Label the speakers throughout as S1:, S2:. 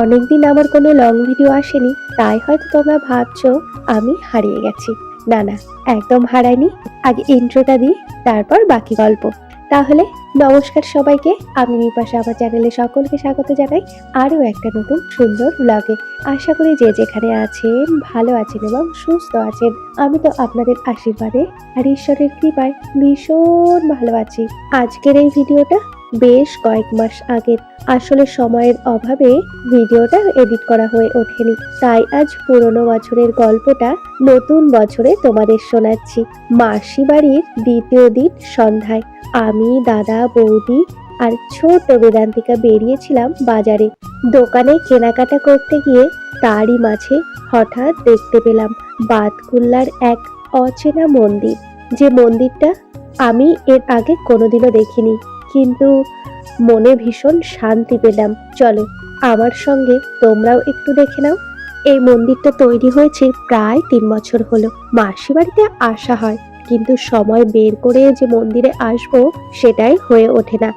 S1: অনেকদিন আমার কোনো লং ভিডিও আসেনি, তাই হয়তো তোমরা ভাবছো আমি হারিয়ে গেছি। না না, একদম হারাইনি। আগে ইন্ট্রোটা দিই, তারপর বাকি গল্প। তাহলে নমস্কার সবাইকে, আমি বিপাশা আমার চ্যানেলে সকলকে স্বাগত জানাই আরও একটা নতুন সুন্দর ব্লগে। আশা করি যে যেখানে আছেন ভালো আছেন এবং সুস্থ আছেন। আমি তো আপনাদের আশীর্বাদে আর ঈশ্বরের কৃপায় ভীষণ ভালো আছি। আজকের এই ভিডিওটা বেশ কয়েক মাস আগের, আসলে সময়ের অভাবে ভিডিওটা এডিট করা হয়ে ওঠেনি, তাই আজ পুরনো বছরের গল্পটা নতুন বছরে তোমাদের শোনাচ্ছি। মাসি বাড়ির দ্বিতীয় দিন সন্ধ্যায় আমি, দাদা, বৌদি আর ছোট বেদান্তিকা বেরিয়েছিলাম বাজারে। দোকানে কেনাকাটা করতে গিয়ে তারই মাঝে হঠাৎ দেখতে পেলাম বাতকুল্লার এক অচেনা মন্দির, যে মন্দিরটা আমি এর আগে কোনোদিনও দেখিনি, কিন্তু মনে ভীষণ শান্তি পেলাম। চলো আমার সঙ্গে তোমরাও একটু দেখে নাও। এই মন্দিরটা তৈরি হয়েছে প্রায় 3 বছর হলো। মাসি বাড়িতে আসা হয়, কিন্তু সময় বের করে যে মন্দিরে আসবো সেটাই হয়ে ওঠে না।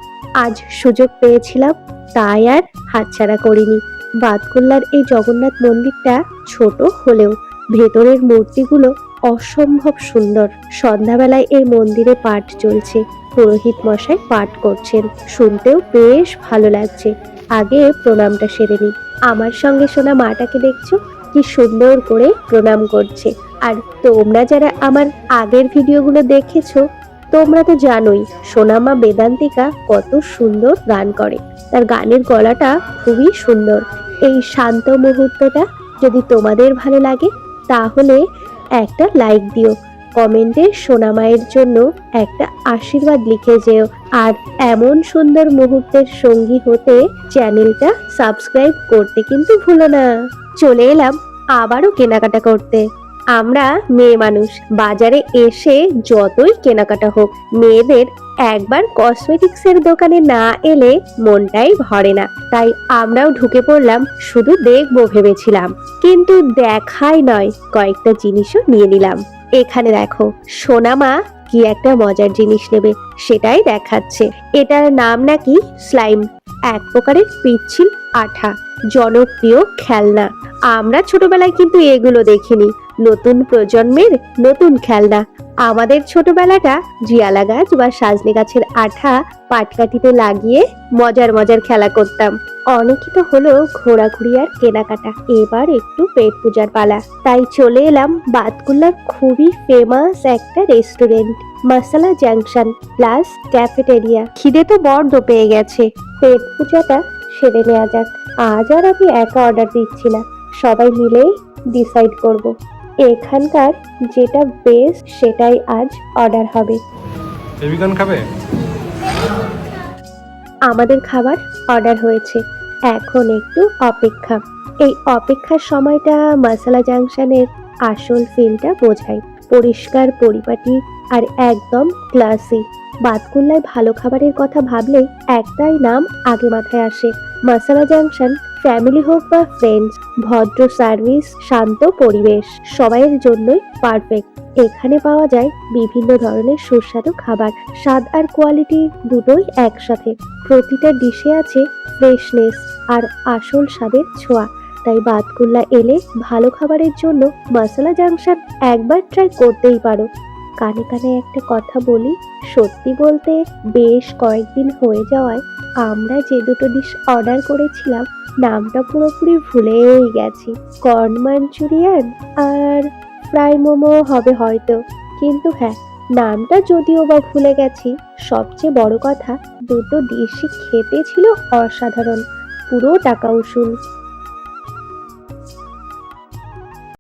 S1: আজ সুযোগ পেয়েছিলাম, তাই আর হাতছাড়া করিনি। বাতকুল্লার এই জগন্নাথ মন্দিরটা ছোট হলেও ভেতরের মূর্তিগুলো অসম্ভব সুন্দর। সন্ধ্যাবেলায় এই মন্দিরে পাঠ চলছে, পুরোহিত মশাই পাঠ করছেন, শুনতেও বেশ ভালো লাগছে। আগে প্রণামটা সেরে নি। আমার সঙ্গে শোনা মাটাকে দেখছো কি সুন্দর করে প্রণাম করছে। আর তোমরা যারা আমার আগের ভিডিওগুলো দেখেছো, তোমরা তো জানোই সোনামা বেদান্তিকা কত সুন্দর গান করে। তার গানের গলাটা খুবই সুন্দর। এই শান্ত মুহূর্তটা যদি তোমাদের ভালো লাগে তাহলে একটা লাইক দিও, কমেন্টে সোনামায়ের জন্য একটা আশীর্বাদ লিখে যেও, আর এমন সুন্দর মুহূর্তের সঙ্গী হতে চ্যানেলটা সাবস্ক্রাইব করতে কিন্তু ভুলো না। চলে এলাম আবারও কেনাকাটা করতে। আমরা মেয়ে মানুষ, বাজারে এসে যতই কেনাকাটা হোক, মেয়েদের একবার কসমেটিক্সের দোকানে না এলে মনটাই ভরে না। তাই আমরাও ঢুকে পড়লাম, শুধু দেখবো ভেবেছিলাম, কিন্তু দেখাই নয়, কয়েকটা জিনিসও নিয়ে নিলাম। এখানে দেখো সোনামা কি একটা মজার জিনিস নেবে, সেটাই দেখাচ্ছে। এটার নাম নাকি স্লাইম, এক প্রকারের পিচ্ছিল আঠা, জনপ্রিয় খেলনা। আমরা ছোটবেলায় কিন্তু এগুলো দেখিনি। নতুন প্রজন্মের নতুন খেলনা। আমাদের ছোটবেলাটা জিয়ালা গাছ বা সাজনে গাছের আঠা পাটকাঠিতে লাগিয়ে মজার মজার খেলা করতাম। অনেকই তো হলো ঘোরাঘুরি আর কেনাকাটা, এবার একটু পেট পূজার পালা। তাই চলে এলাম বাতকুল্লার খুবই ফেমাস একটা রেস্টুরেন্ট, মশালা জাংশন প্লাস ক্যাফেটেরিয়া। খিদে তো বড্ড পেয়ে গেছে, পেট পূজাটা সেরে নেওয়া যাক। আজ আর আমি একা অর্ডার দিচ্ছি না, সবাই মিলেই ডিসাইড করব এখানকার যেটা বেস্ট সেটাই আজ অর্ডার হবে।
S2: বেবিকর্ন খাবে?
S1: আমাদের খাবার অর্ডার হয়েছে, এখন একটু অপেক্ষা। এই অপেক্ষার সময়টা মশালা জাংশনের আসল ফিলটা বোঝায়। পরিষ্কার, পরিপাটি আর একদম ক্লাসি। বাতকুল্লায় ভালো খাবারের কথা ভাবলেই একটাই নাম আগে মাথায় আসে, মশালা জাংশন। ফ্যামিলি হোক বা ফ্রেন্ডস, ভদ্র সার্ভিস, শান্ত পরিবেশ, সবাইয়ের জন্যই পারফেক্ট। এখানে পাওয়া যায় বিভিন্ন ধরনের সুস্বাদু খাবার, স্বাদ আর কোয়ালিটি দুটোই একসাথে। প্রতিটা ডিশে আছে ফ্রেশনেস আর আসল স্বাদের ছোঁয়া। তাই বাতকুল্লা এলে ভালো খাবারের জন্য মশালা জাংশন একবার ট্রাই করতেই পারো। কানে কানে একটা কথা বলি, সত্যি বলতে বেশ কয়েকদিন হয়ে যাওয়ায় আমরা যে দুটো ডিশ অর্ডার করেছিলাম নামটা পুরোপুরি ভুলেই গেছি। কর্ন মাঞ্চুরিয়ান আর ফ্রাই মোমো হবে হয়তো, কিন্তু হ্যাঁ, নামটা যদিও বা ভুলে গেছি, সবচেয়ে বড় কথা দুটো ডিশই খেতে ছিল অসাধারণ, পুরো টাকা উসুল।